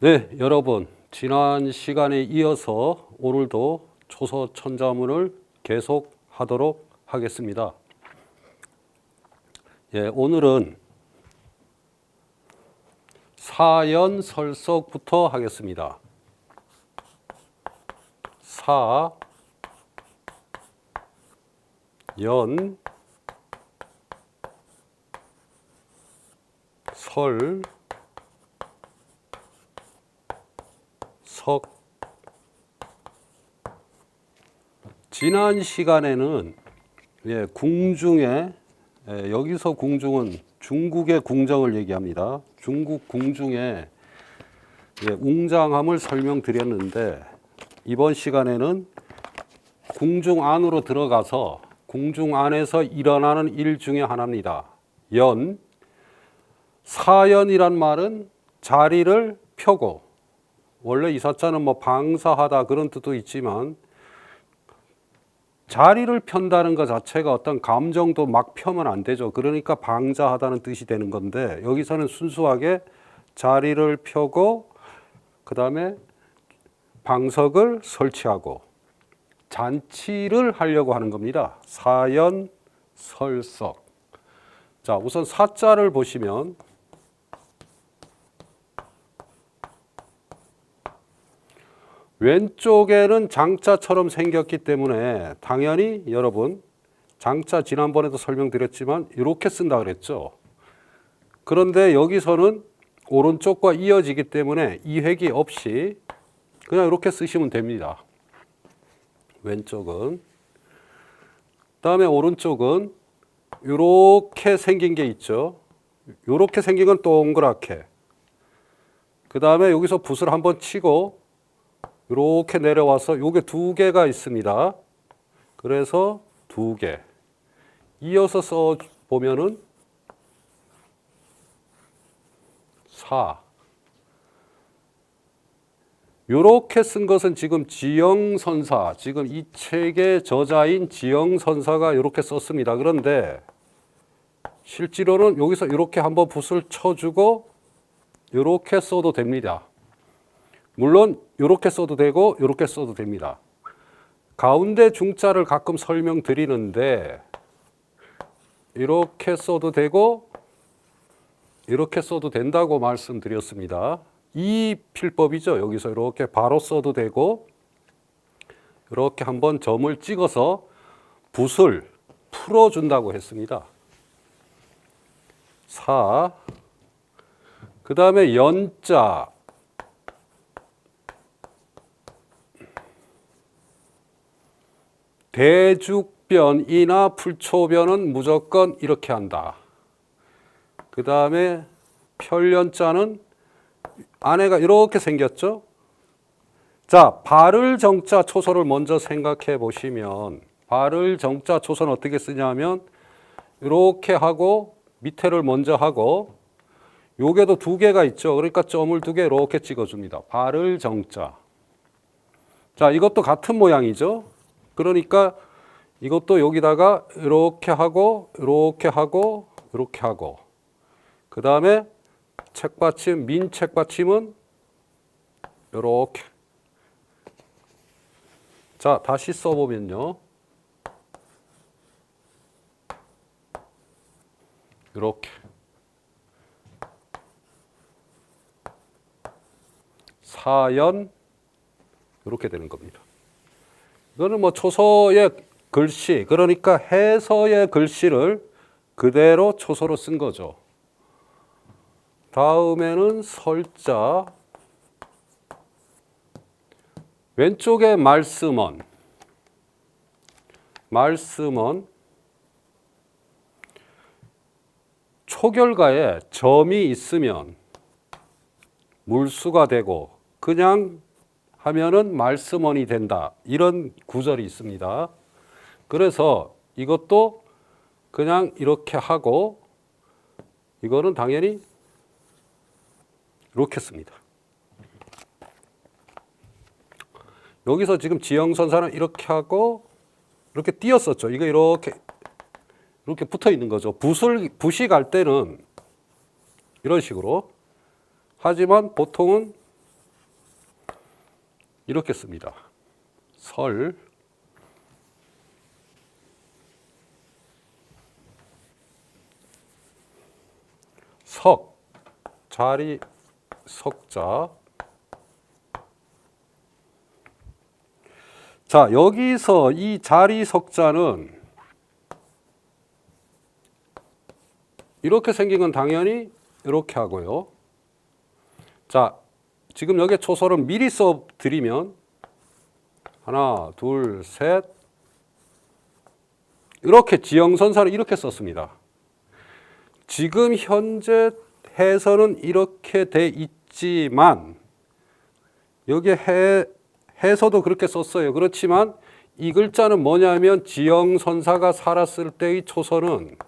네, 여러분, 지난 시간에 이어서 오늘도 초서 천자문을 계속하도록 하겠습니다. 오늘은 사연설석부터 하겠습니다. 사연 설 석. 지난 시간에는 궁중에 여기서 궁중은 중국의 궁정을 얘기합니다. 중국 궁중의 웅장함을 설명드렸는데 이번 시간에는 궁중 안으로 들어가서 궁중 안에서 일어나는 일 중에 하나입니다. 사연이란 말은 자리를 펴고, 원래 이 사자는 방사하다 그런 뜻도 있지만 자리를 편다는 것 자체가 어떤 감정도 막 펴면 안 되죠. 그러니까 방자하다는 뜻이 되는 건데, 여기서는 순수하게 자리를 펴고 그 다음에 방석을 설치하고 잔치를 하려고 하는 겁니다. 사연설석. 자, 우선 사자를 보시면 왼쪽에는 장자처럼 생겼기 때문에 당연히 여러분, 장자 지난번에도 설명드렸지만 이렇게 쓴다 그랬죠. 그런데 여기서는 오른쪽과 이어지기 때문에 이획이 없이 그냥 이렇게 쓰시면 됩니다. 왼쪽은. 그다음에 오른쪽은 이렇게 생긴 게 있죠. 이렇게 생긴 건 동그랗게. 그 다음에 여기서 붓을 한번 치고 이렇게 내려와서 요게 두 개가 있습니다. 그래서 두 개. 이어서 써 보면은 사. 요렇게 쓴 것은 지금 지영선사, 지금 이 책의 저자인 지영선사가 이렇게 썼습니다. 그런데 실제로는 여기서 이렇게 한번 붓을 쳐주고 이렇게 써도 됩니다. 물론 이렇게 써도 되고 이렇게 써도 됩니다. 가운데 중자를 가끔 설명드리는데 이렇게 써도 되고 이렇게 써도 된다고 말씀드렸습니다. 이 필법이죠. 여기서 이렇게 바로 써도 되고 이렇게 한번 점을 찍어서 붓을 풀어준다고 했습니다. 사. 그 다음에 연자. 대죽변이나 풀초변은 무조건 이렇게 한다. 그 다음에 편련자는 안에가 이렇게 생겼죠. 자, 발을 정자 초소를 먼저 생각해 보시면 발을 정자 초소는 어떻게 쓰냐면 이렇게 하고 밑에를 먼저 하고 요게도 두 개가 있죠. 그러니까 점을 두 개 이렇게 찍어줍니다. 발을 정자. 자, 이것도 같은 모양이죠. 그러니까 이것도 여기다가 이렇게 하고 이렇게 하고 이렇게 하고 그 다음에 책받침, 민 책받침은 이렇게. 자, 다시 써보면요. 이렇게. 사연 이렇게 되는 겁니다. 이거는 초서의 글씨, 그러니까 해서의 글씨를 그대로 초서로 쓴 거죠. 다음에는 설자. 왼쪽에 말씀은 초결가에 점이 있으면 물수가 되고 그냥 하면은 말씀원이 된다. 이런 구절이 있습니다. 그래서 이것도 그냥 이렇게 하고 이거는 당연히 이렇게 씁니다. 여기서 지금 지영선사는 이렇게 하고 이렇게 띄었었죠. 이거 이렇게 붙어 있는 거죠. 붓이 갈 때는 이런 식으로. 하지만 보통은 이렇게 씁니다. 설 석 자리 석자. 자, 여기서 이 자리 석자는 이렇게 생긴 건 당연히 이렇게 하고요. 자, 지금 여기에 초소를 미리 써 드리면 하나, 둘, 셋 이렇게 지형선사를 이렇게 썼습니다. 지금 현재 해서는 이렇게 돼 있지만 여기 해서도 그렇게 썼어요. 그렇지만 이 글자는 뭐냐면 지형선사가 살았을 때의 초서는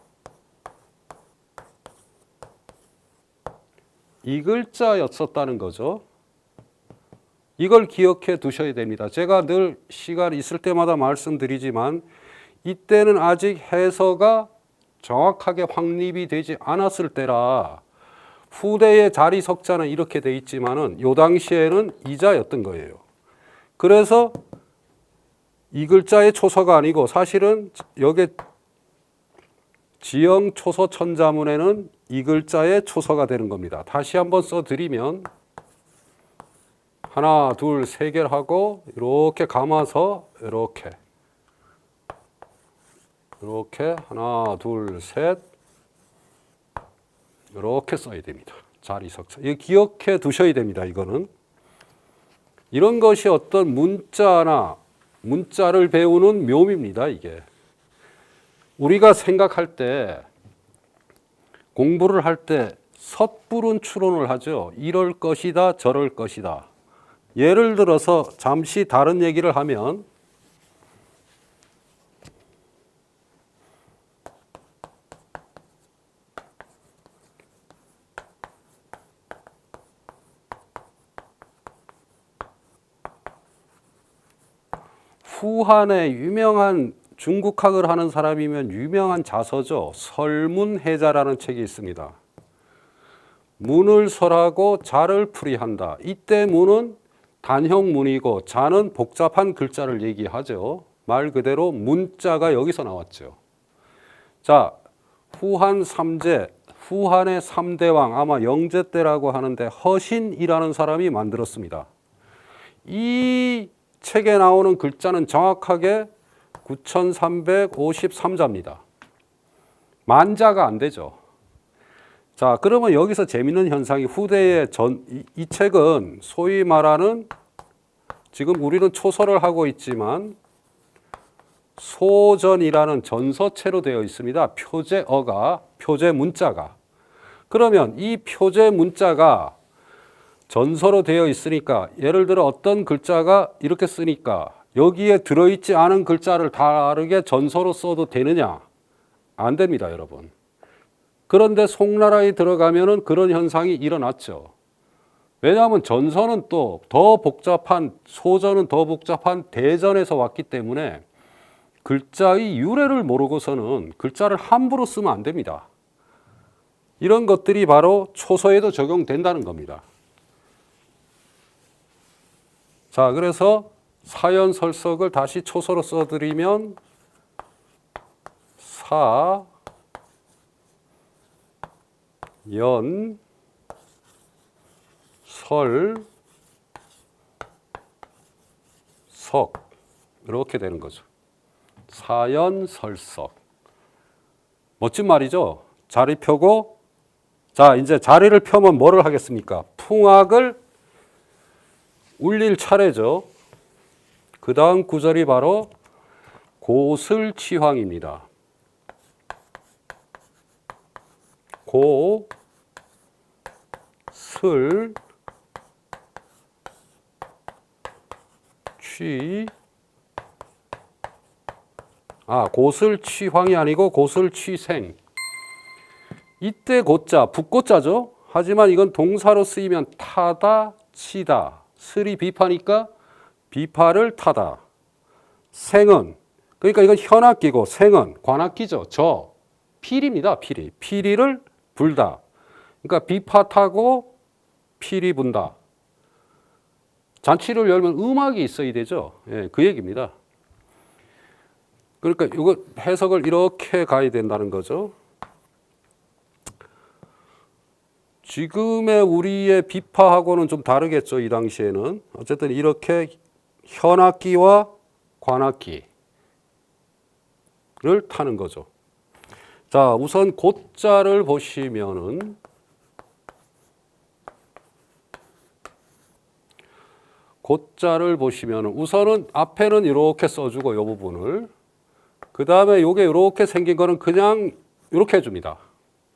이 글자였었다는 거죠. 이걸 기억해 두셔야 됩니다. 제가 늘 시간 있을 때마다 말씀드리지만 이때는 아직 해서가 정확하게 확립이 되지 않았을 때라 후대의 자리 석자는 이렇게 돼 있지만은 요 당시에는 이자였던 거예요. 그래서 이 글자의 초서가 아니고 사실은 여기 지형 초서 천자문에는 이 글자의 초서가 되는 겁니다. 다시 한번 써드리면 하나, 둘, 세 개를 하고 이렇게 감아서 이렇게 하나, 둘, 셋 이렇게 써야 됩니다. 자리 석자. 이거 기억해 두셔야 됩니다. 이거는 이런 것이 어떤 문자를 배우는 묘미입니다. 이게 우리가 생각할 때 공부를 할 때 섣부른 추론을 하죠. 이럴 것이다, 저럴 것이다. 예를 들어서 잠시 다른 얘기를 하면 후한에 유명한 중국학을 하는 사람이면 유명한 자서죠. 설문해자라는 책이 있습니다. 문을 설하고 자를 풀이한다. 이때 문은 단형문이고 자는 복잡한 글자를 얘기하죠. 말 그대로 문자가 여기서 나왔죠. 자, 후한 삼재, 후한의 3대왕 아마 영제 때라고 하는데 허신이라는 사람이 만들었습니다. 이 책에 나오는 글자는 정확하게 9353자입니다. 만자가 안 되죠. 자, 그러면 여기서 재밌는 현상이 후대의 이 책은 소위 말하는 지금 우리는 초서를 하고 있지만 소전이라는 전서체로 되어 있습니다. 표제어가, 표제 문자가. 그러면 이 표제 문자가 전서로 되어 있으니까 예를 들어 어떤 글자가 이렇게 쓰니까 여기에 들어있지 않은 글자를 다르게 전서로 써도 되느냐? 안 됩니다, 여러분. 그런데 송나라에 들어가면은 그런 현상이 일어났죠. 왜냐하면 전서는 또 더 복잡한, 소전은 더 복잡한 대전에서 왔기 때문에 글자의 유래를 모르고서는 글자를 함부로 쓰면 안 됩니다. 이런 것들이 바로 초서에도 적용된다는 겁니다. 자, 그래서 사연설석을 다시 초서로 써드리면 연, 설, 석 이렇게 되는 거죠. 사연설석. 멋진 말이죠. 자리 펴고 자, 이제 자리를 펴면 뭐를 하겠습니까? 풍악을 울릴 차례죠. 그 다음 구절이 바로 고슬치황입니다. 고, 슬, 취, 고슬취황이 아니고 고슬취생. 이때 고자, 북고자죠. 하지만 이건 동사로 쓰이면 타다, 치다. 슬이 비파니까 비파를 타다. 생은, 그러니까 이건 현악기고 생은 관악기죠. 피리입니다. 피리를 불다. 그러니까 비파 타고 피리 분다. 잔치를 열면 음악이 있어야 되죠. 예, 그 얘기입니다. 그러니까 이거 해석을 이렇게 가야 된다는 거죠. 지금의 우리의 비파하고는 좀 다르겠죠. 이 당시에는. 어쨌든 이렇게 현악기와 관악기를 타는 거죠. 자, 우선 고자를 보시면은 우선은 앞에는 이렇게 써주고 이 부분을 그 다음에 요게 이렇게 생긴 거는 그냥 이렇게 해줍니다.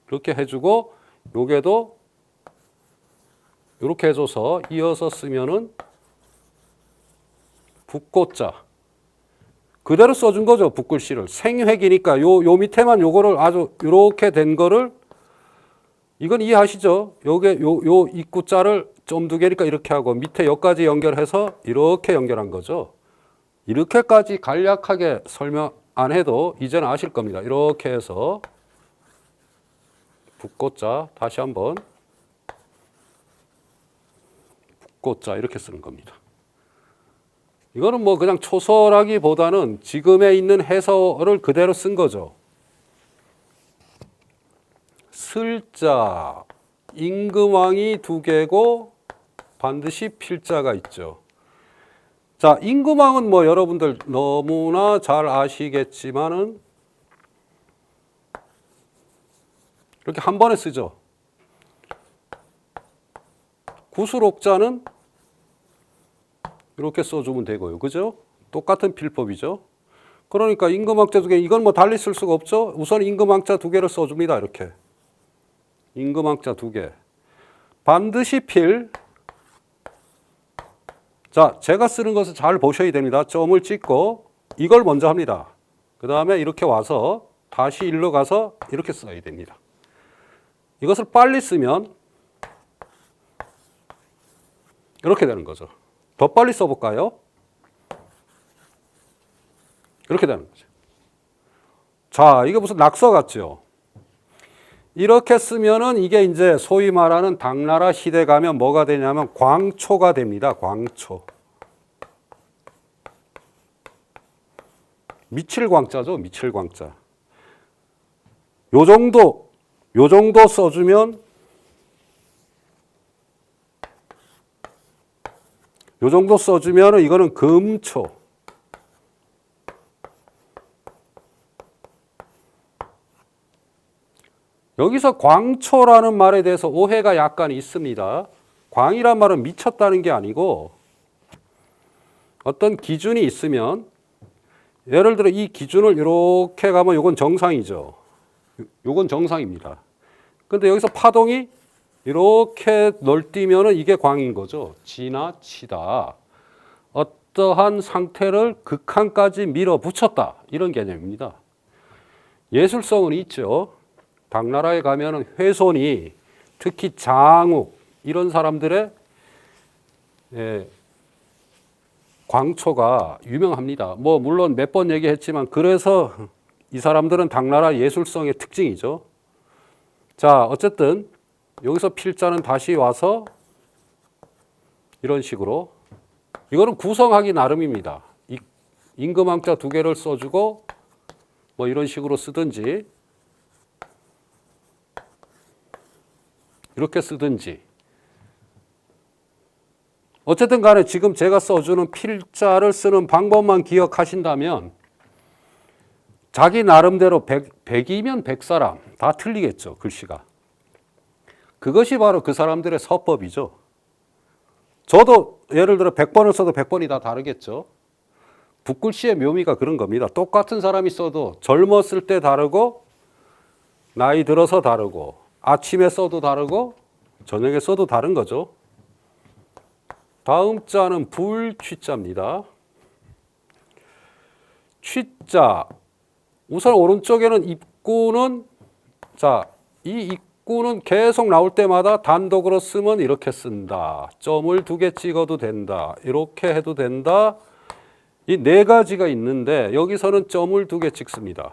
이렇게 해주고 요게도 이렇게 해줘서 이어서 쓰면은 붓고자 그대로 써준 거죠. 붓글씨를 생획이니까 요 밑에만 요거를 아주 이렇게 된 거를 이건 이해하시죠? 요게 요 입구자를 좀 두 개니까 이렇게 하고 밑에 여기까지 연결해서 이렇게 연결한 거죠. 이렇게까지 간략하게 설명 안 해도 이제는 아실 겁니다. 이렇게 해서 붓고자 다시 한번 붓고자 이렇게 쓰는 겁니다. 이거는 뭐 그냥 초설하기보다는 지금에 있는 해설을 그대로 쓴 거죠. 슬자 임금왕이 두 개고 반드시 필자가 있죠. 자, 임금왕은 뭐 여러분들 너무나 잘 아시겠지만은 이렇게 한 번에 쓰죠. 구술옥자는 이렇게 써주면 되고요. 그죠? 똑같은 필법이죠. 그러니까 임금왕자 두 개, 이건 뭐 달리 쓸 수가 없죠. 우선 임금왕자 두 개를 써줍니다. 이렇게. 임금왕자 두 개. 반드시 필. 자, 제가 쓰는 것을 잘 보셔야 됩니다. 점을 찍고 이걸 먼저 합니다. 그 다음에 이렇게 와서 다시 일로 가서 이렇게 써야 됩니다. 이것을 빨리 쓰면 이렇게 되는 거죠. 더 빨리 써볼까요? 이렇게 되는 거죠. 자, 이게 무슨 낙서 같죠? 이렇게 쓰면은 이게 이제 소위 말하는 당나라 시대 가면 뭐가 되냐면 광초가 됩니다. 광초. 미칠광자죠. 미칠광자. 요 정도 써주면 이거는 금초. 여기서 광초라는 말에 대해서 오해가 약간 있습니다. 광이란 말은 미쳤다는 게 아니고 어떤 기준이 있으면 예를 들어 이 기준을 이렇게 가면 이건 정상이죠. 이건 정상입니다. 근데 여기서 파동이 이렇게 널뛰면은 이게 광인 거죠. 지나치다. 어떠한 상태를 극한까지 밀어붙였다. 이런 개념입니다. 예술성은 있죠. 당나라에 가면은 회손이 특히 장욱 이런 사람들의 광초가 유명합니다. 뭐 물론 몇 번 얘기했지만 그래서 이 사람들은 당나라 예술성의 특징이죠. 자, 어쨌든 여기서 필자는 다시 와서 이런 식으로 이거는 구성하기 나름입니다. 임금왕자 두 개를 써주고 뭐 이런 식으로 쓰든지 이렇게 쓰든지 어쨌든 간에 지금 제가 써주는 필자를 쓰는 방법만 기억하신다면 자기 나름대로 100이면 100사람 다 틀리겠죠. 글씨가. 그것이 바로 그 사람들의 서법이죠. 저도 예를 들어 100번을 써도 100번이 다 다르겠죠. 붓글씨의 묘미가 그런 겁니다. 똑같은 사람이 써도 젊었을 때 다르고 나이 들어서 다르고 아침에 써도 다르고 저녁에 써도 다른 거죠. 다음 자는 불취자입니다. 취자. 우선 오른쪽에는 입구는 자, 이 입구는 계속 나올 때마다 단독으로 쓰면 이렇게 쓴다. 점을 두 개 찍어도 된다. 이렇게 해도 된다. 이 네 가지가 있는데 여기서는 점을 두 개 찍습니다.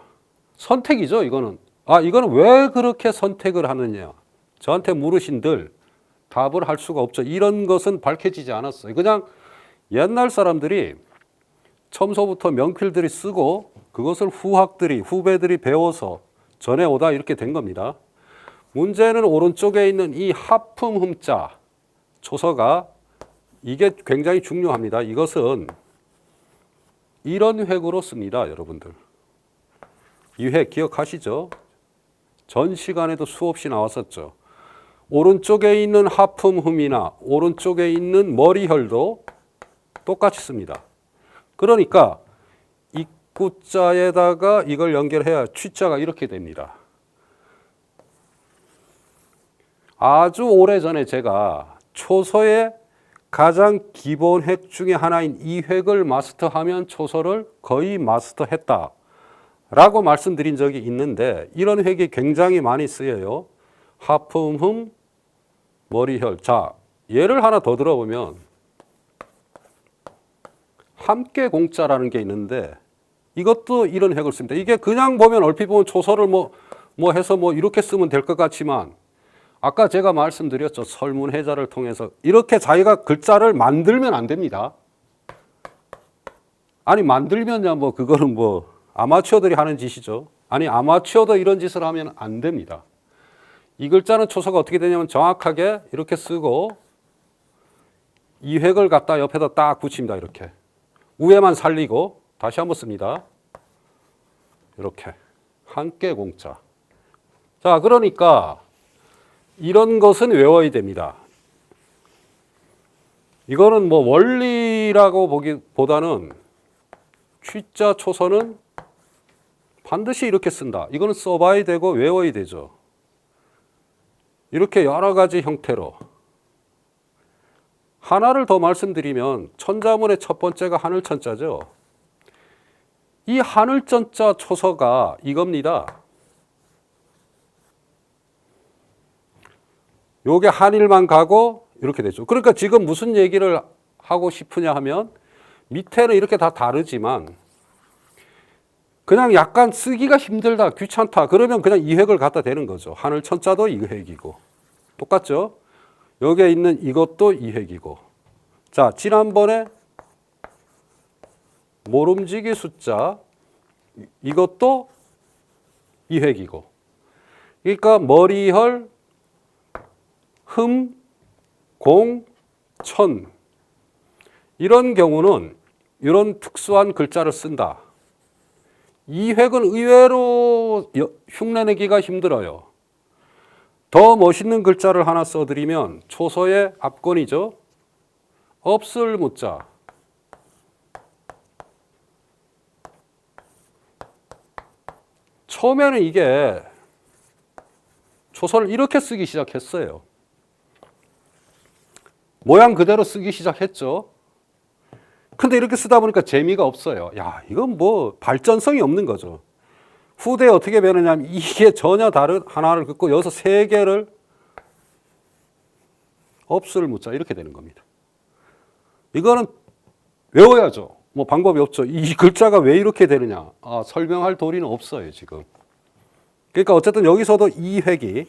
선택이죠, 이거는. 이거는 왜 그렇게 선택을 하느냐. 저한테 물으신들 답을 할 수가 없죠. 이런 것은 밝혀지지 않았어요. 그냥 옛날 사람들이 첨서부터 명필들이 쓰고 그것을 후배들이 배워서 전해오다 이렇게 된 겁니다. 문제는 오른쪽에 있는 이 하품 흠자 초서가 이게 굉장히 중요합니다. 이것은 이런 획으로 씁니다. 여러분들. 이 획 기억하시죠? 전 시간에도 수없이 나왔었죠. 오른쪽에 있는 하품 흠이나 오른쪽에 있는 머리혈도 똑같이 씁니다. 그러니까 입구자에다가 이걸 연결해야 취자가 이렇게 됩니다. 아주 오래전에 제가 초서의 가장 기본 획 중에 하나인 이 획을 마스터하면 초서를 거의 마스터했다 라고 말씀드린 적이 있는데 이런 획이 굉장히 많이 쓰여요. 하품, 흠, 머리혈. 자, 예를 하나 더 들어보면 함께 공자라는 게 있는데 이것도 이런 획을 씁니다. 이게 그냥 보면 얼핏 보면 초서를 뭐 해서 이렇게 쓰면 될 것 같지만 아까 제가 말씀드렸죠. 설문해자를 통해서 이렇게 자기가 글자를 만들면 안 됩니다. 아니 만들면야 그거는 아마추어들이 하는 짓이죠. 아니 아마추어도 이런 짓을 하면 안 됩니다. 이 글자는 초서가 어떻게 되냐면 정확하게 이렇게 쓰고 이 획을 갖다 옆에다 딱 붙입니다. 이렇게 위에만 살리고 다시 한번 씁니다. 이렇게 함께 공자. 자, 그러니까 이런 것은 외워야 됩니다. 이거는 원리라고 보기보다는 취자 초서는 반드시 이렇게 쓴다. 이거는 써봐야 되고 외워야 되죠. 이렇게 여러 가지 형태로. 하나를 더 말씀드리면 천자문의 첫 번째가 하늘천자죠. 이 하늘천자 초서가 이겁니다. 요게 한일만 가고 이렇게 되죠. 그러니까 지금 무슨 얘기를 하고 싶으냐 하면 밑에는 이렇게 다 다르지만 그냥 약간 쓰기가 힘들다, 귀찮다. 그러면 그냥 이 획을 갖다 대는 거죠. 하늘 천자도 이 획이고. 똑같죠? 여기에 있는 이것도 이 획이고. 자, 지난번에 모름지기 숫자 이것도 이 획이고. 그러니까 머리혈, 흠, 공, 천 이런 경우는 이런 특수한 글자를 쓴다. 이 획은 의외로 흉내내기가 힘들어요. 더 멋있는 글자를 하나 써드리면 초서의 압권이죠. 없을 무자. 처음에는 이게 초서를 이렇게 쓰기 시작했어요. 모양 그대로 쓰기 시작했죠. 근데 이렇게 쓰다 보니까 재미가 없어요. 야, 이건 발전성이 없는 거죠. 후대에 어떻게 배우느냐면 이게 전혀 다른 하나를 긋고 여기서 세 개를 없을 무자 이렇게 되는 겁니다. 이거는 외워야죠. 방법이 없죠. 이 글자가 왜 이렇게 되느냐. 설명할 도리는 없어요, 지금. 그러니까 어쨌든 여기서도 이 획이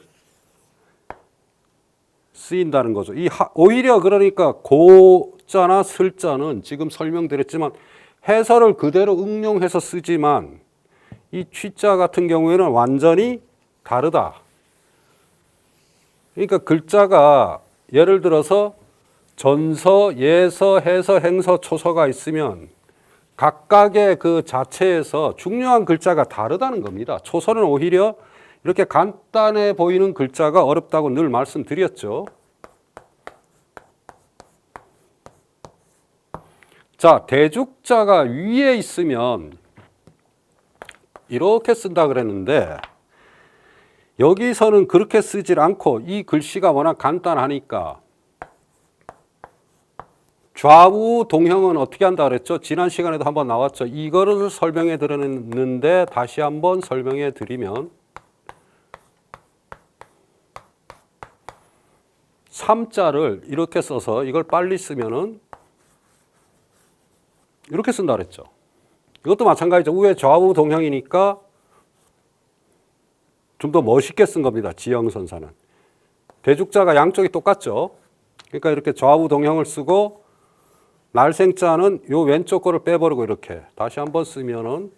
쓰인다는 거죠. 오히려 그러니까 고자나 슬자는 지금 설명드렸지만 해설을 그대로 응용해서 쓰지만 이 취자 같은 경우에는 완전히 다르다. 그러니까 글자가 예를 들어서 전서, 예서, 해서, 행서, 초서가 있으면 각각의 그 자체에서 중요한 글자가 다르다는 겁니다. 초서는 오히려 이렇게 간단해 보이는 글자가 어렵다고 늘 말씀드렸죠. 자, 대죽자가 위에 있으면 이렇게 쓴다 그랬는데 여기서는 그렇게 쓰질 않고 이 글씨가 워낙 간단하니까 좌우 동형은 어떻게 한다 그랬죠? 지난 시간에도 한번 나왔죠. 이거를 설명해 드렸는데 다시 한번 설명해 드리면 3자를 이렇게 써서 이걸 빨리 쓰면은 이렇게 쓴다 그랬죠. 이것도 마찬가지죠. 위에 좌우 동형이니까 좀 더 멋있게 쓴 겁니다. 지형선사는. 대죽자가 양쪽이 똑같죠. 그러니까 이렇게 좌우 동형을 쓰고 날생자는 요 왼쪽 거를 빼버리고 이렇게 다시 한번 쓰면은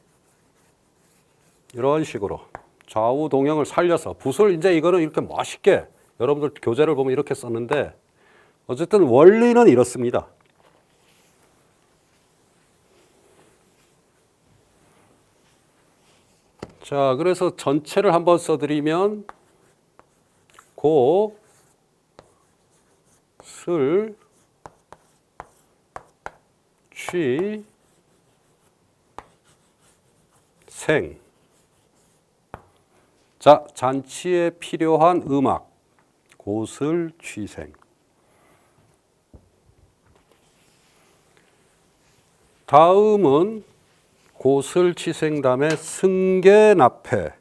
이런 식으로 좌우 동형을 살려서 붓을 이제 이거는 이렇게 멋있게 여러분들 교재를 보면 이렇게 썼는데 어쨌든 원리는 이렇습니다. 자, 그래서 전체를 한번 써드리면 고, 슬, 취, 생. 자, 잔치에 필요한 음악, 고슬, 취생. 다음은 고슬, 취생 다음에 승계, 납해.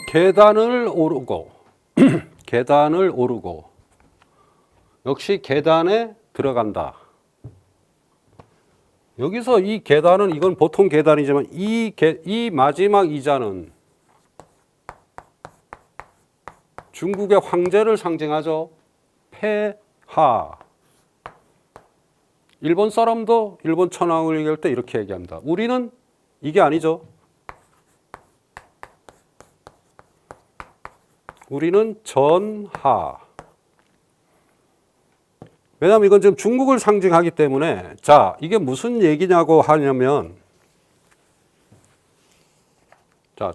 계단을 오르고 계단을 오르고 역시 계단에 들어간다. 여기서 이 계단은 이건 보통 계단이지만 이 마지막 이자는 중국의 황제를 상징하죠. 폐하. 일본 사람도 일본 천황을 얘기할 때 이렇게 얘기합니다. 우리는 이게 아니죠. 우리는 전하. 왜냐하면 이건 지금 중국을 상징하기 때문에 자, 이게 무슨 얘기냐고 하냐면 자,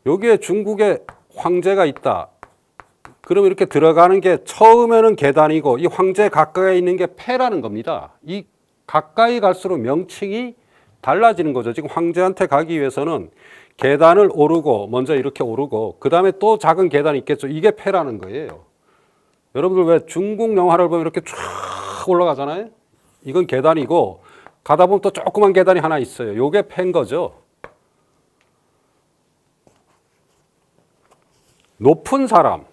여기에 중국에 황제가 있다. 그럼 이렇게 들어가는 게 처음에는 계단이고 이 황제 가까이 있는 게 폐라는 겁니다. 이 가까이 갈수록 명칭이 달라지는 거죠. 지금 황제한테 가기 위해서는 계단을 오르고 먼저 이렇게 오르고 그 다음에 또 작은 계단이 있겠죠. 이게 폐라는 거예요. 여러분들 왜 중국 영화를 보면 이렇게 쫙 올라가잖아요. 이건 계단이고 가다 보면 또 조그만 계단이 하나 있어요. 요게 폐인 거죠. 높은 사람.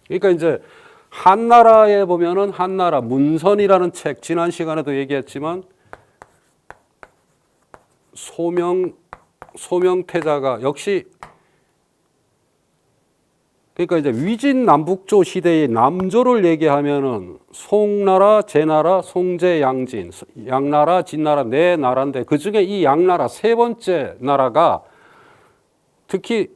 그러니까 이제 한나라에 보면은 한나라 문선이라는 책 지난 시간에도 얘기했지만 소명태자가 역시 그러니까 이제 위진 남북조 시대의 남조를 얘기하면은 송나라, 제나라, 송제, 양진, 양나라, 진나라 네 나라인데 그 중에 이 양나라 세 번째 나라가 특히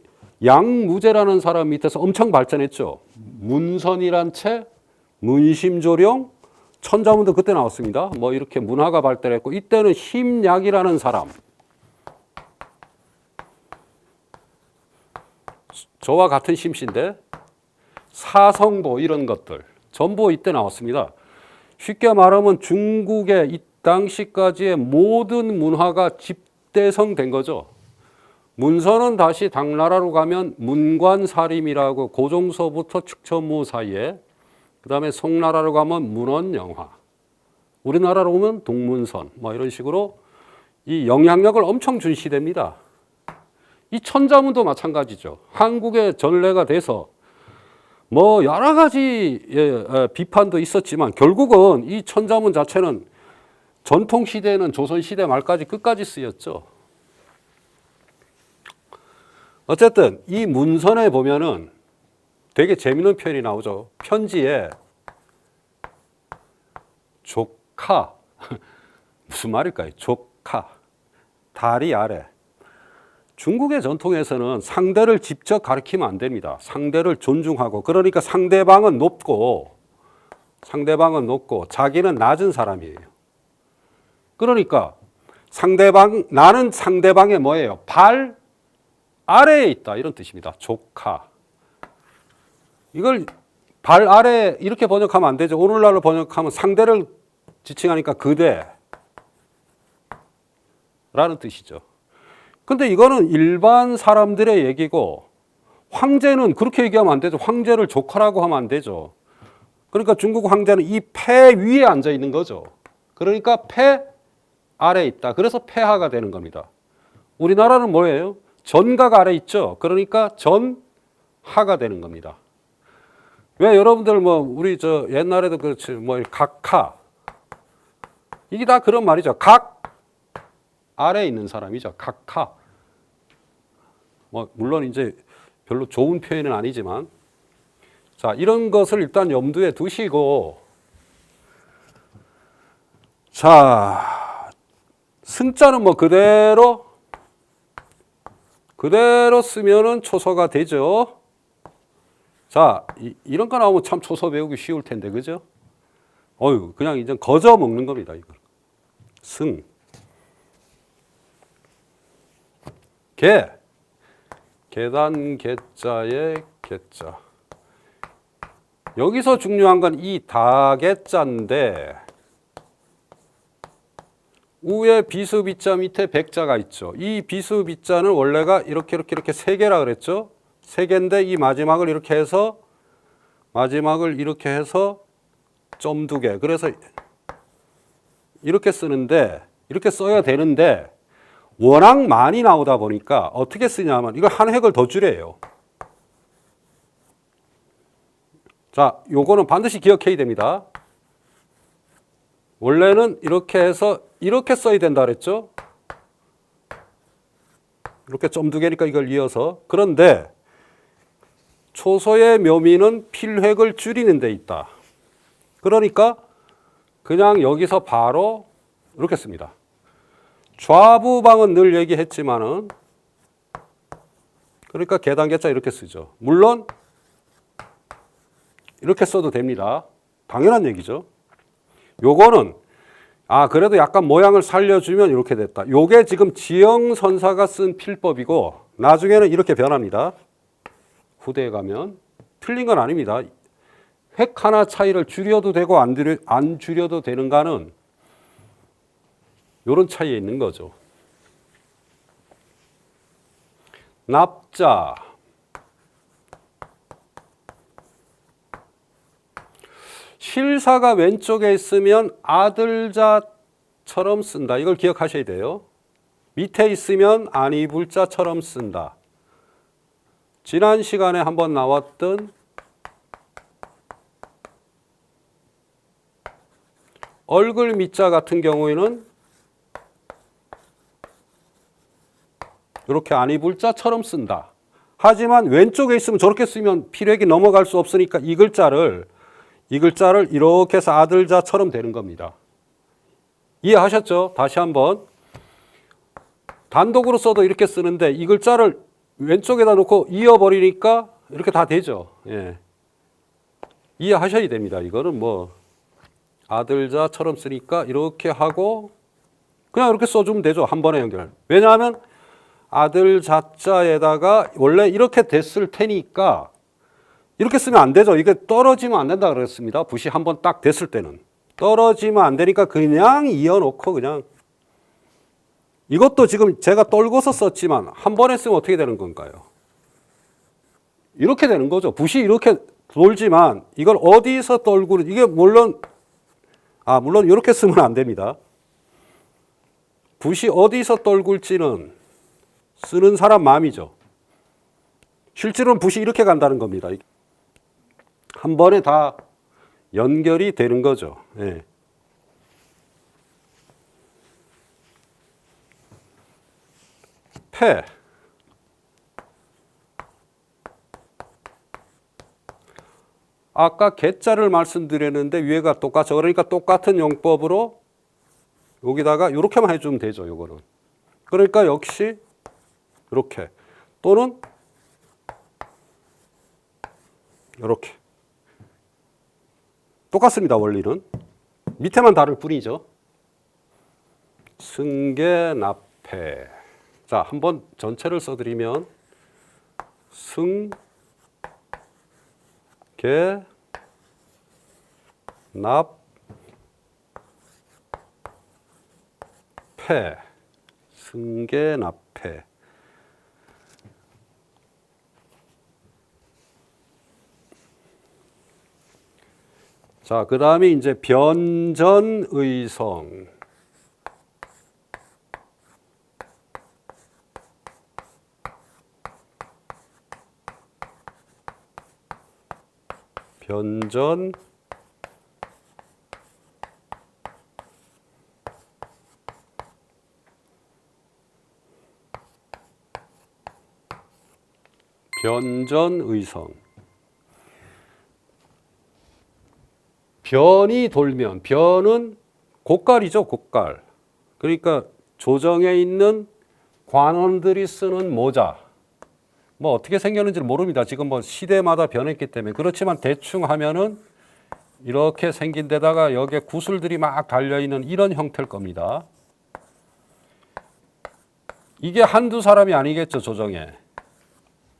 양무제라는 사람 밑에서 엄청 발전했죠. 문선이란 책, 문심조령, 천자문도 그때 나왔습니다. 뭐 이렇게 문화가 발달했고 이때는 힘약이라는 사람. 저와 같은 심씨인데 사성보 이런 것들 전부 이때 나왔습니다. 쉽게 말하면 중국의 이 당시까지의 모든 문화가 집대성된 거죠. 문선은 다시 당나라로 가면 문관사림이라고 고종서부터 축천무 사이에 그 다음에 송나라로 가면 문헌영화 우리나라로 오면 동문선 뭐 이런 식으로 이 영향력을 엄청 준 시대입니다. 이 천자문도 마찬가지죠. 한국의 전례가 돼서 뭐 여러 가지 비판도 있었지만 결국은 이 천자문 자체는 전통 시대에는 조선 시대 말까지 끝까지 쓰였죠. 어쨌든 이 문선에 보면은 되게 재밌는 표현이 나오죠. 편지에 조카 무슨 말일까요? 조카 다리 아래. 중국의 전통에서는 상대를 직접 가리키면 안 됩니다. 상대를 존중하고 그러니까 상대방은 높고 자기는 낮은 사람이에요. 그러니까 나는 상대방의 뭐예요? 발 아래에 있다 이런 뜻입니다. 조카. 이걸 발 아래 이렇게 번역하면 안 되죠. 오늘날로 번역하면 상대를 지칭하니까 그대라는 뜻이죠. 근데 이거는 일반 사람들의 얘기고 황제는 그렇게 얘기하면 안 되죠. 황제를 조카라고 하면 안 되죠. 그러니까 중국 황제는 이 폐 위에 앉아 있는 거죠. 그러니까 폐 아래에 있다. 그래서 폐하가 되는 겁니다. 우리나라는 뭐예요? 전가가 아래 있죠. 그러니까 하가 되는 겁니다. 왜 여러분들 뭐 우리 저 옛날에도 그렇지 뭐 각하 이게 다 그런 말이죠. 각 아래에 있는 사람이죠. 각하. 뭐 물론 이제 별로 좋은 표현은 아니지만 자, 이런 것을 일단 염두에 두시고 자, 승자는 뭐 그대로 쓰면은 초소가 되죠. 자, 이런 거 나오면 참 초소 배우기 쉬울 텐데, 그죠? 어휴, 그냥 이제 거저 먹는 겁니다, 이거. 승. 개. 계단 개자의 개자. 여기서 중요한 건 이 다개자인데, 위에 비수비자 밑에 백자가 있죠. 이 비수비자는 원래가 이렇게 세 개라 그랬죠. 세 개인데 이 마지막을 이렇게 해서 점 두 개. 그래서 이렇게 쓰는데 이렇게 써야 되는데 워낙 많이 나오다 보니까 어떻게 쓰냐면 이걸 한 획을 더 줄여요. 자, 요거는 반드시 기억해야 됩니다. 원래는 이렇게 해서 이렇게 써야 된다 그랬죠. 이렇게 점 두 개니까 이걸 이어서. 그런데 초소의 묘미는 필획을 줄이는 데 있다. 그러니까 그냥 여기서 바로 이렇게 씁니다. 좌부방은 늘 얘기했지만은 그러니까 계단계자 이렇게 쓰죠. 물론 이렇게 써도 됩니다. 당연한 얘기죠. 요거는 그래도 약간 모양을 살려주면 이렇게 됐다. 요게 지금 지형선사가 쓴 필법이고 나중에는 이렇게 변합니다. 후대에 가면 틀린 건 아닙니다. 획 하나 차이를 줄여도 되고 안 줄여도 되는가는 이런 차이에 있는 거죠. 납자. 실사가 왼쪽에 있으면 아들자처럼 쓴다. 이걸 기억하셔야 돼요. 밑에 있으면 아니불자처럼 쓴다. 지난 시간에 한번 나왔던 얼굴 밑자 같은 경우에는 이렇게 아니불자처럼 쓴다. 하지만 왼쪽에 있으면 저렇게 쓰면 필획이 넘어갈 수 없으니까 이 글자를 이렇게 해서 아들자처럼 되는 겁니다. 이해하셨죠? 다시 한번. 단독으로 써도 이렇게 쓰는데 이 글자를 왼쪽에다 놓고 이어버리니까 이렇게 다 되죠. 예. 이해하셔야 됩니다. 이거는 뭐 아들자처럼 쓰니까 이렇게 하고 그냥 이렇게 써주면 되죠. 한 번에 연결. 왜냐하면 아들자자에다가 원래 이렇게 됐을 테니까 이렇게 쓰면 안 되죠. 이게 떨어지면 안 된다 그랬습니다. 붓이 한번 딱 됐을 때는. 떨어지면 안 되니까 그냥 이어놓고 그냥 이것도 지금 제가 떨궈서 썼지만 한 번에 쓰면 어떻게 되는 건가요? 이렇게 되는 거죠. 붓이 이렇게 돌지만 이걸 어디서 떨구는 이게 물론 이렇게 쓰면 안 됩니다. 붓이 어디서 떨굴지는 쓰는 사람 마음이죠. 실제로는 붓이 이렇게 간다는 겁니다. 한 번에 다 연결이 되는 거죠. 예. 패. 아까 개자를 말씀드렸는데 위에가 똑같죠. 그러니까 똑같은 용법으로 여기다가 이렇게만 해주면 되죠. 요거는. 그러니까 역시 이렇게 또는 이렇게 똑같습니다. 원리는 밑에만 다를 뿐이죠. 승계납패. 자, 한번 전체를 써드리면 승계 납패. 승계납패. 자, 그 다음에 이제 변전의성. 변전 변전의성. 변이 돌면, 변은 곡갈이죠, 곡갈. 그러니까 조정에 있는 관원들이 쓰는 모자. 뭐 어떻게 생겼는지 모릅니다. 지금 뭐 시대마다 변했기 때문에. 그렇지만 대충 하면은 이렇게 생긴 데다가 여기에 구슬들이 막 달려있는 이런 형태일 겁니다. 이게 한두 사람이 아니겠죠, 조정에.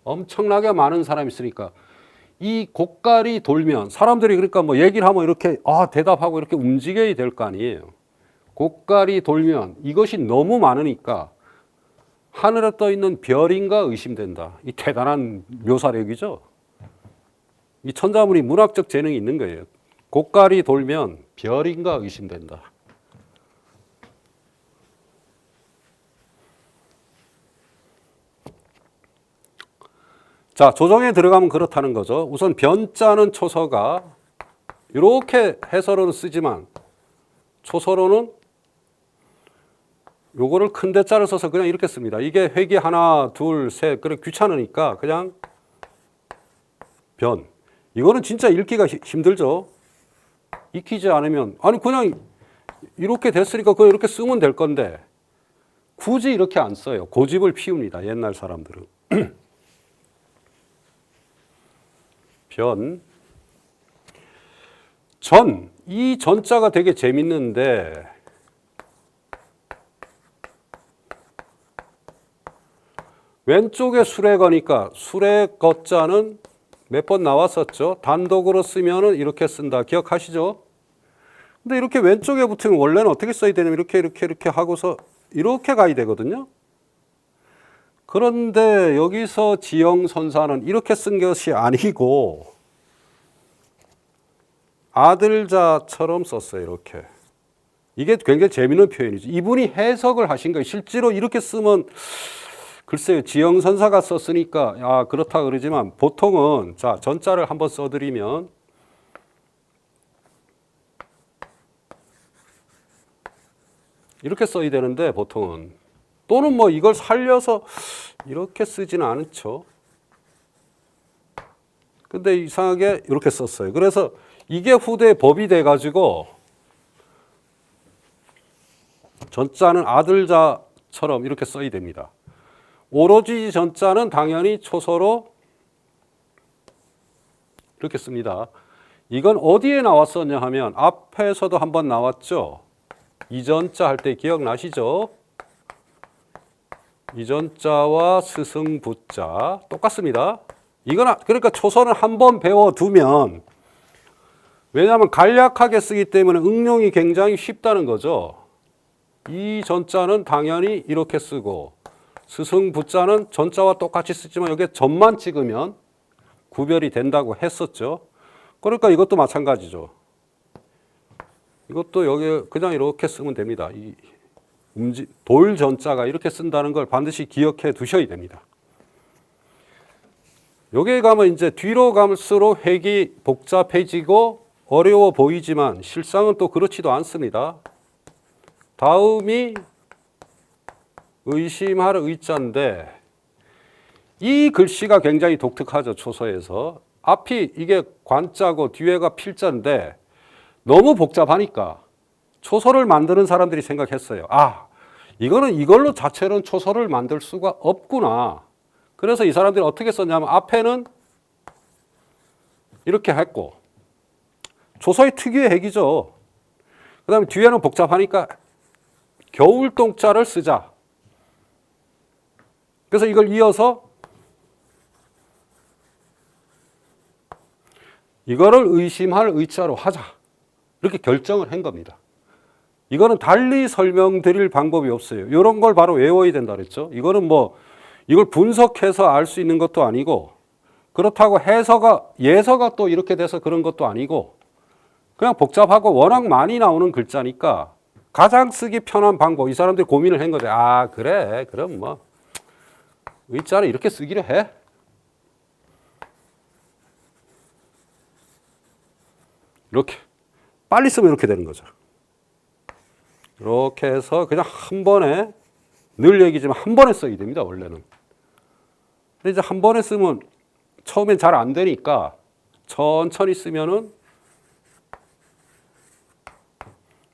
엄청나게 많은 사람이 있으니까. 이 곡갈이 돌면 사람들이 그러니까 뭐 얘기를 하면 이렇게 대답하고 이렇게 움직여야 될 거 아니에요. 곡갈이 돌면 이것이 너무 많으니까 하늘에 떠 있는 별인가 의심된다. 이 대단한 묘사력이죠. 이 천자문이 문학적 재능이 있는 거예요. 곡갈이 돌면 별인가 의심된다. 자, 조정에 들어가면 그렇다는 거죠. 우선 변자는 초서가 이렇게 해서로는 쓰지만 초서로는 요거를 큰 대자를 써서 그냥 이렇게 씁니다. 이게 회기 하나, 둘, 셋, 그래 귀찮으니까 그냥 변. 이거는 진짜 읽기가 힘들죠. 익히지 않으면 아니 그냥 이렇게 됐으니까 그냥 이렇게 쓰면 될 건데 굳이 이렇게 안 써요. 고집을 피웁니다. 옛날 사람들은. 변. 전. 이 전자가 되게 재밌는데 왼쪽에 술에 거니까 술에 거자는 몇 번 나왔었죠. 단독으로 쓰면은 이렇게 쓴다. 기억하시죠? 근데 이렇게 왼쪽에 붙으면 원래는 어떻게 써야 되냐면 이렇게 하고서 이렇게 가야 되거든요. 그런데 여기서 지형선사는 이렇게 쓴 것이 아니고 아들자처럼 썼어요. 이렇게. 이게 굉장히 재미있는 표현이죠. 이분이 해석을 하신 거예요. 실제로 이렇게 쓰면 글쎄요. 지형선사가 썼으니까 그렇다 그러지만 보통은 자 전자를 한번 써드리면 이렇게 써야 되는데 보통은 또는 뭐 이걸 살려서 이렇게 쓰지는 않죠. 근데 이상하게 이렇게 썼어요. 그래서 이게 후대에 법이 돼가지고 전자는 아들자처럼 이렇게 써야 됩니다. 오로지 전자는 당연히 초서로 이렇게 씁니다. 이건 어디에 나왔었냐 하면 앞에서도 한번 나왔죠. 이전자 할 때 기억나시죠? 이전자와 스승부자 똑같습니다. 이건 그러니까 초서는 한번 배워두면 왜냐하면 간략하게 쓰기 때문에 응용이 굉장히 쉽다는 거죠. 이 전자는 당연히 이렇게 쓰고 스승부자는 전자와 똑같이 쓰지만 여기에 점만 찍으면 구별이 된다고 했었죠. 그러니까 이것도 마찬가지죠. 이것도 여기 그냥 이렇게 쓰면 됩니다. 이 돌 전자가 이렇게 쓴다는 걸 반드시 기억해 두셔야 됩니다. 여기에 가면 이제 뒤로 갈수록 획이 복잡해지고 어려워 보이지만 실상은 또 그렇지도 않습니다. 다음이 의심할 의자인데 이 글씨가 굉장히 독특하죠. 초서에서. 앞이 이게 관자고 뒤에가 필자인데 너무 복잡하니까 초서를 만드는 사람들이 생각했어요. 이거는 이걸로 자체로는 초서를 만들 수가 없구나. 그래서 이 사람들이 어떻게 썼냐면 앞에는 이렇게 했고 초서의 특유의 핵이죠. 그 다음에 뒤에는 복잡하니까 겨울동자를 쓰자. 그래서 이걸 이어서 이거를 의심할 의자로 하자. 이렇게 결정을 한 겁니다. 이거는 달리 설명드릴 방법이 없어요. 이런 걸 바로 외워야 된다 그랬죠. 이거는 뭐 이걸 분석해서 알 수 있는 것도 아니고 그렇다고 예서가 또 이렇게 돼서 그런 것도 아니고 그냥 복잡하고 워낙 많이 나오는 글자니까 가장 쓰기 편한 방법 이 사람들이 고민을 한 거죠. 그래 그럼 뭐 의자를 이렇게 쓰기로 해. 이렇게 빨리 쓰면 이렇게 되는 거죠. 이렇게 해서 그냥 한 번에, 늘 얘기지만 한 번에 써야 됩니다, 원래는. 근데 이제 한 번에 쓰면 처음엔 잘 안 되니까 천천히 쓰면은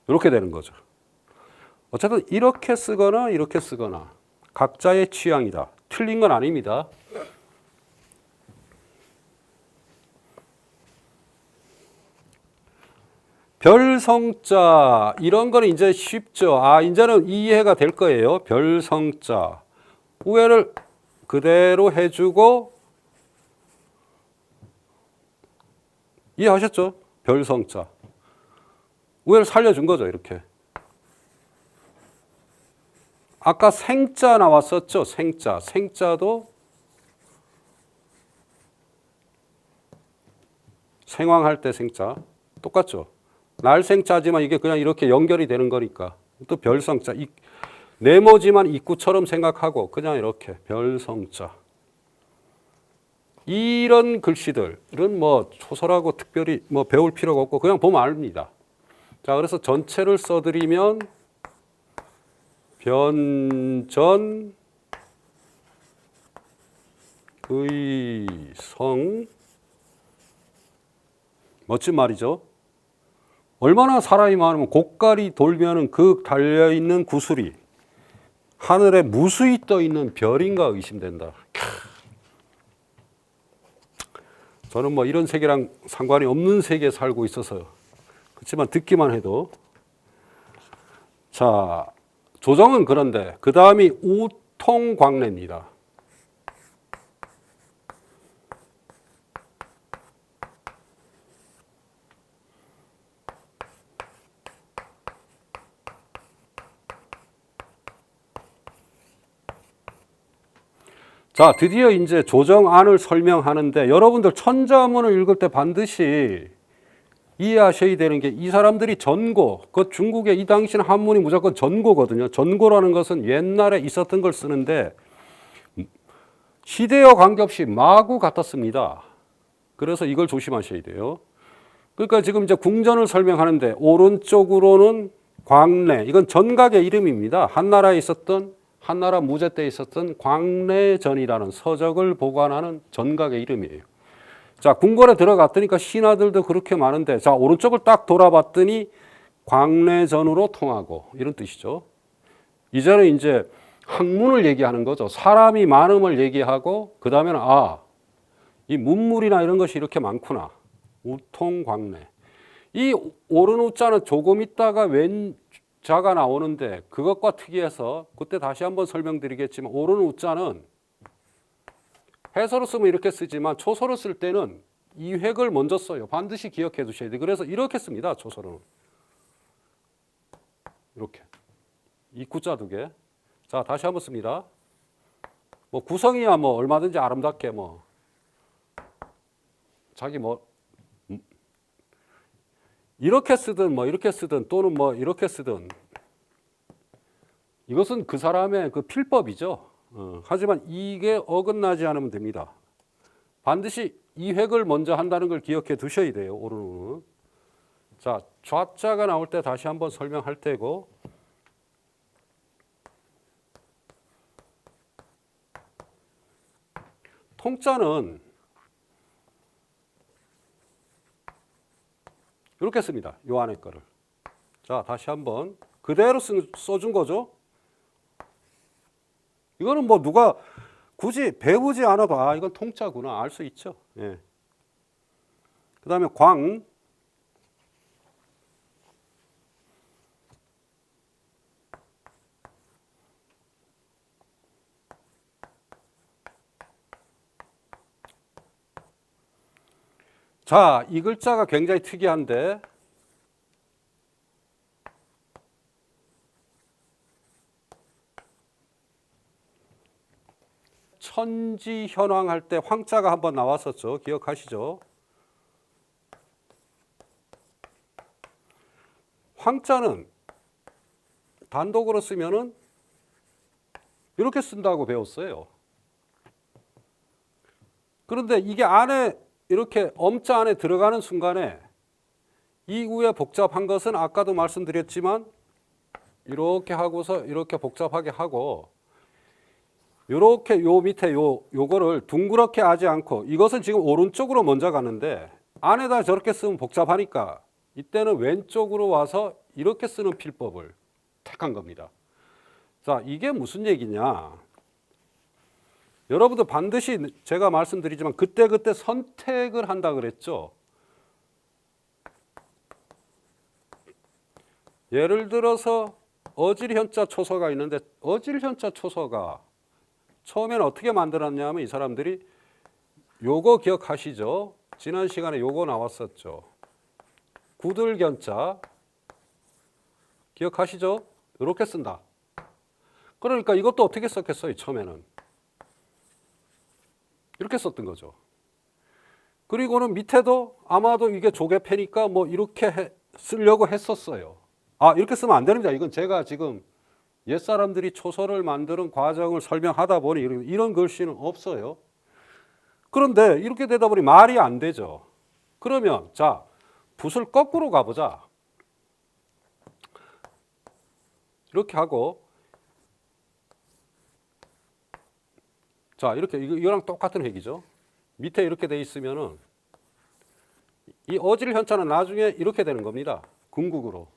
이렇게 되는 거죠. 어쨌든 이렇게 쓰거나 이렇게 쓰거나 각자의 취향이다. 틀린 건 아닙니다. 별성자 이런 거는 이제 쉽죠. 아, 이제는 이해가 될 거예요. 별성자 우회를 그대로 해주고 이해하셨죠? 별성자 우회를 살려준 거죠. 이렇게. 아까 생자 나왔었죠. 생자. 생자도 생황할 때 생자 똑같죠. 날생자지만 이게 그냥 이렇게 연결이 되는 거니까. 또 별성자. 네모지만 입구처럼 생각하고 그냥 이렇게 별성자. 이런 글씨들은 뭐 초설하고 특별히 뭐 배울 필요가 없고 그냥 보면 압니다. 자, 그래서 전체를 써드리면 변전 의성 멋진 말이죠. 얼마나 사람이 많으면 고깔이 돌면은 그 달려있는 구슬이 하늘에 무수히 떠있는 별인가 의심된다. 저는 뭐 이런 세계랑 상관이 없는 세계에 살고 있어서 그렇지만 듣기만 해도. 자, 조정은 그런데 그 다음이 우통광래입니다. 자, 드디어 이제 조정안을 설명하는데 여러분들 천자문을 읽을 때 반드시 이해하셔야 되는 게 이 사람들이 전고, 그 중국의 이 당시는 한문이 무조건 전고거든요. 전고라는 것은 옛날에 있었던 걸 쓰는데 시대와 관계없이 마구 갖다 씁니다. 그래서 이걸 조심하셔야 돼요. 그러니까 지금 이제 궁전을 설명하는데 오른쪽으로는 광래, 이건 전각의 이름입니다. 한나라에 있었던 한나라 무제 때 있었던 광래전이라는 서적을 보관하는 전각의 이름이에요. 자, 궁궐에 들어갔더니까 신하들도 그렇게 많은데, 자, 오른쪽을 딱 돌아봤더니 광래전으로 통하고 이런 뜻이죠. 이제는 이제 학문을 얘기하는 거죠. 사람이 많음을 얘기하고 그 다음에는 아, 이 문물이나 이런 것이 이렇게 많구나. 우통광래. 이 오른 우자는 조금 있다가 왼 자가 나오는데 그것과 특이해서 그때 다시 한번 설명드리겠지만 오른 우자는 해서로 쓰면 이렇게 쓰지만 초서로 쓸 때는 이 획을 먼저 써요. 반드시 기억해 두셔야 돼요. 그래서 이렇게 씁니다. 초서로는. 이렇게. 이 구자 두 개. 자, 다시 한번 씁니다. 뭐 구성이야 뭐 얼마든지 아름답게 뭐 자기 뭐 이렇게 쓰든 뭐 이렇게 쓰든 또는 뭐 이렇게 쓰든 이것은 그 사람의 그 필법이죠. 하지만 이게 어긋나지 않으면 됩니다. 반드시 이 획을 먼저 한다는 걸 기억해 두셔야 돼요. 오른우는. 자, 좌자가 나올 때 다시 한번 설명할 테고 통자는 이렇게 씁니다. 요 안에 거를. 자, 다시 한번 그대로 써준 거죠. 이거는 뭐 누가 굳이 배우지 않아도 아, 이건 통자구나 알 수 있죠. 예. 그 다음에 광. 자, 이 글자가 굉장히 특이한데 천지현황 할 때 황자가 한번 나왔었죠. 기억하시죠? 황자는 단독으로 쓰면은 이렇게 쓴다고 배웠어요. 그런데 이게 안에 이렇게 엄자 안에 들어가는 순간에 이후에 복잡한 것은 아까도 말씀드렸지만 이렇게 하고서 이렇게 복잡하게 하고 요렇게 요 밑에 요거를 둥그렇게 하지 않고 이것은 지금 오른쪽으로 먼저 가는데 안에다 저렇게 쓰면 복잡하니까 이때는 왼쪽으로 와서 이렇게 쓰는 필법을 택한 겁니다. 자, 이게 무슨 얘기냐? 여러분도 반드시 제가 말씀드리지만 그때그때 선택을 한다 그랬죠. 예를 들어서 어질현자 초서가 있는데 어질현자 초서가 처음에는 어떻게 만들었냐면 이 사람들이 요거 기억하시죠? 지난 시간에 요거 나왔었죠. 구들견자 기억하시죠? 이렇게 쓴다. 그러니까 이것도 어떻게 썼겠어요? 처음에는 이렇게 썼던 거죠. 그리고는 밑에도 아마도 이게 조개패니까 뭐 이렇게 쓰려고 했었어요. 아, 이렇게 쓰면 안 됩니다. 이건 제가 지금 옛사람들이 초서를 만드는 과정을 설명하다 보니 이런 글씨는 없어요. 그런데 이렇게 되다 보니 말이 안 되죠. 그러면 자, 붓을 거꾸로 가보자. 이렇게 하고 자, 이렇게 이거랑 똑같은 획이죠. 밑에 이렇게 돼 있으면은 이 어질 현자는 나중에 이렇게 되는 겁니다. 궁극으로.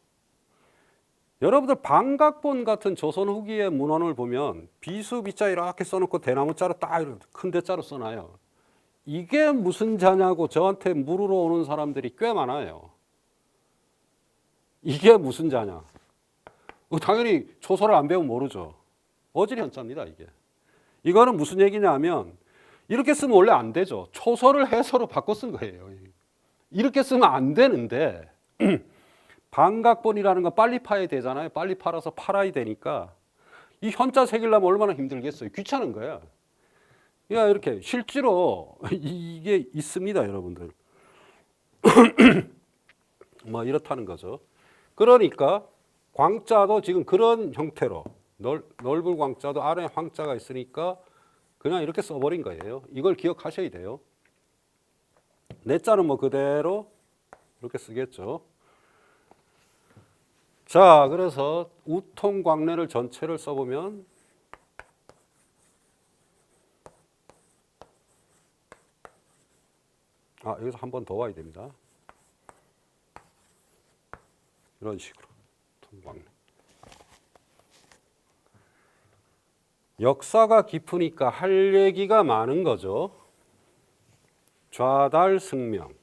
여러분들 방각본 같은 조선 후기의 문헌을 보면 비수 비자 이렇게 써놓고 대나무 자로 딱 큰 대자로 써놔요. 이게 무슨 자냐고 저한테 물으러 오는 사람들이 꽤 많아요. 이게 무슨 자냐? 당연히 초서를 안 배우면 모르죠. 어질 현자입니다, 이게. 이거는 무슨 얘기냐면 이렇게 쓰면 원래 안 되죠. 초서를 해서로 바꿔 쓴 거예요. 이렇게 쓰면 안 되는데 반각본이라는 건 빨리 파야 되잖아요. 빨리 팔아서 팔아야 되니까 이 현자 새기려면 얼마나 힘들겠어요. 귀찮은 거야. 그러니까 이렇게 실제로 이게 있습니다, 여러분들. 뭐 이렇다는 거죠. 그러니까 광자도 지금 그런 형태로 넓은 광자도 아래에 황자가 있으니까 그냥 이렇게 써버린 거예요. 이걸 기억하셔야 돼요. 내 자는 뭐 그대로 이렇게 쓰겠죠. 자, 그래서 우통광래를 전체를 써보면 여기서 한 번 더 와야 됩니다. 이런 식으로 우통광래. 역사가 깊으니까 할 얘기가 많은 거죠. 좌달승명.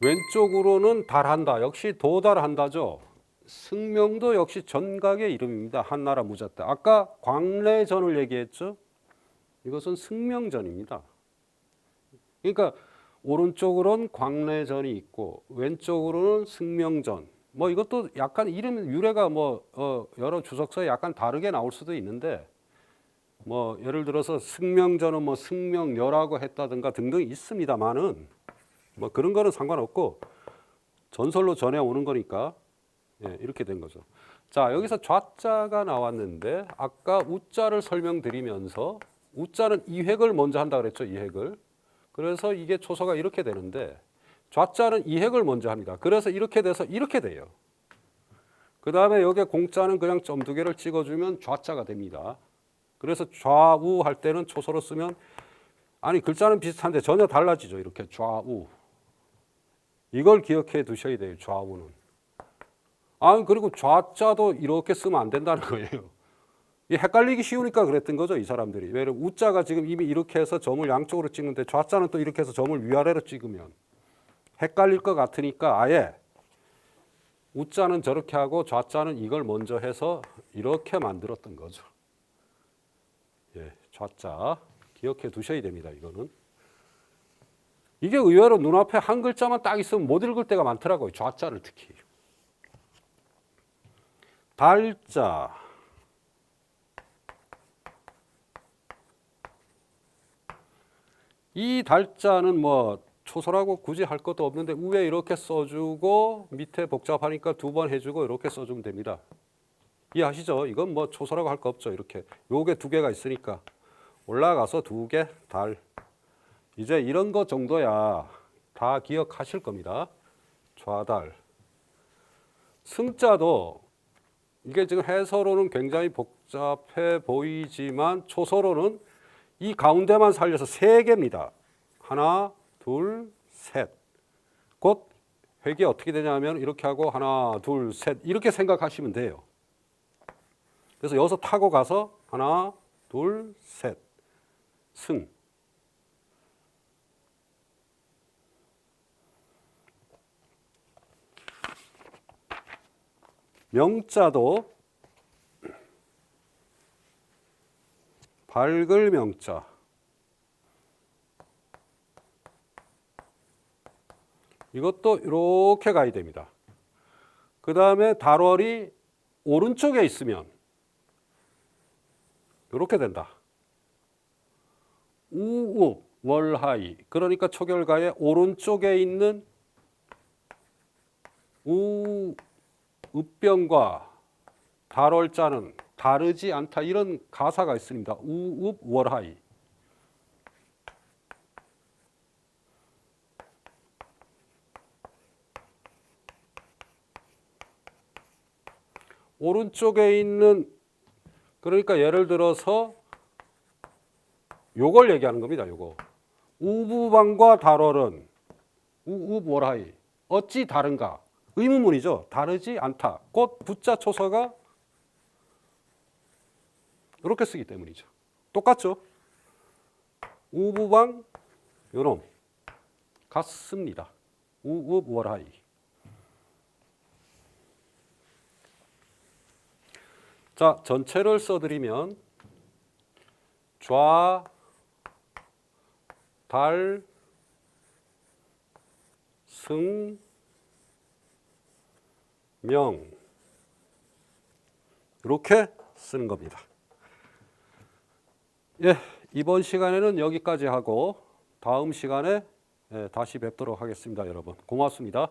왼쪽으로는 달한다. 역시 도달한다죠. 승명도 역시 전각의 이름입니다. 한나라 무자 때. 아까 광래전을 얘기했죠. 이것은 승명전입니다. 그러니까 오른쪽으로는 광래전이 있고 왼쪽으로는 승명전. 뭐 이것도 약간 이름 유래가 뭐 여러 주석서에 약간 다르게 나올 수도 있는데 뭐 예를 들어서 승명전은 뭐 승명여라고 했다든가 등등 있습니다만은 뭐 그런 거는 상관없고 전설로 전해오는 거니까 이렇게 된 거죠. 자, 여기서 좌자가 나왔는데 아까 우자를 설명드리면서 우자는 이획을 먼저 한다 그랬죠. 이획을. 그래서 이게 초서가 이렇게 되는데 좌자는 이획을 먼저 합니다. 그래서 이렇게 돼서 이렇게 돼요. 그 다음에 여기에 공자는 그냥 점 두 개를 찍어주면 좌자가 됩니다. 그래서 좌우 할 때는 초서로 쓰면 아니 글자는 비슷한데 전혀 달라지죠. 이렇게 좌우. 이걸 기억해 두셔야 돼요. 좌우는. 그리고 좌자도 이렇게 쓰면 안 된다는 거예요. 헷갈리기 쉬우니까 그랬던 거죠. 이 사람들이. 왜냐면 우자가 지금 이미 이렇게 해서 점을 양쪽으로 찍는데 좌자는 또 이렇게 해서 점을 위아래로 찍으면 헷갈릴 것 같으니까 아예 우자는 저렇게 하고 좌자는 이걸 먼저 해서 이렇게 만들었던 거죠. 좌자 기억해 두셔야 됩니다. 이거는. 이게 의외로 눈앞에 한 글자만 딱 있으면 못 읽을 때가 많더라고요. 좌자를 특히. 달자. 이 달자는 뭐 초소라고 굳이 할 것도 없는데 위에 이렇게 써주고 밑에 복잡하니까 두 번 해주고 이렇게 써주면 됩니다. 이해하시죠? 이건 뭐 초소라고 할 거 없죠. 이렇게 요게 두 개가 있으니까 올라가서 두 개 달. 이제 이런 거 정도야 다 기억하실 겁니다. 좌달. 승자도 이게 지금 해서로는 굉장히 복잡해 보이지만 초서로는 이 가운데만 살려서 세 개입니다. 하나, 둘, 셋. 곧 회귀 어떻게 되냐면 이렇게 하고 하나, 둘, 셋 이렇게 생각하시면 돼요. 그래서 여기서 타고 가서 하나, 둘, 셋. 승. 명자도 밝을 명자. 이것도 이렇게 가야 됩니다. 그 다음에 달월이 오른쪽에 있으면 이렇게 된다. 우읍 월하이. 그러니까 초결가의 오른쪽에 있는 우읍병과 달월자는 다르지 않다. 이런 가사가 있습니다. 우읍 월하이. 오른쪽에 있는 그러니까 예를 들어서 요걸 얘기하는 겁니다. 요거. 우부방과 달월은 우읍 월하이. 어찌 다른가? 의문문이죠. 다르지 않다. 곧 부자 초서가 이렇게 쓰기 때문이죠. 똑같죠? 우부방 요놈 같습니다. 우읍 월하이. 자, 전체를 써드리면 좌, 달, 승, 명 이렇게 쓰는 겁니다. 예, 이번 시간에는 여기까지 하고 다음 시간에 다시 뵙도록 하겠습니다. 여러분 고맙습니다.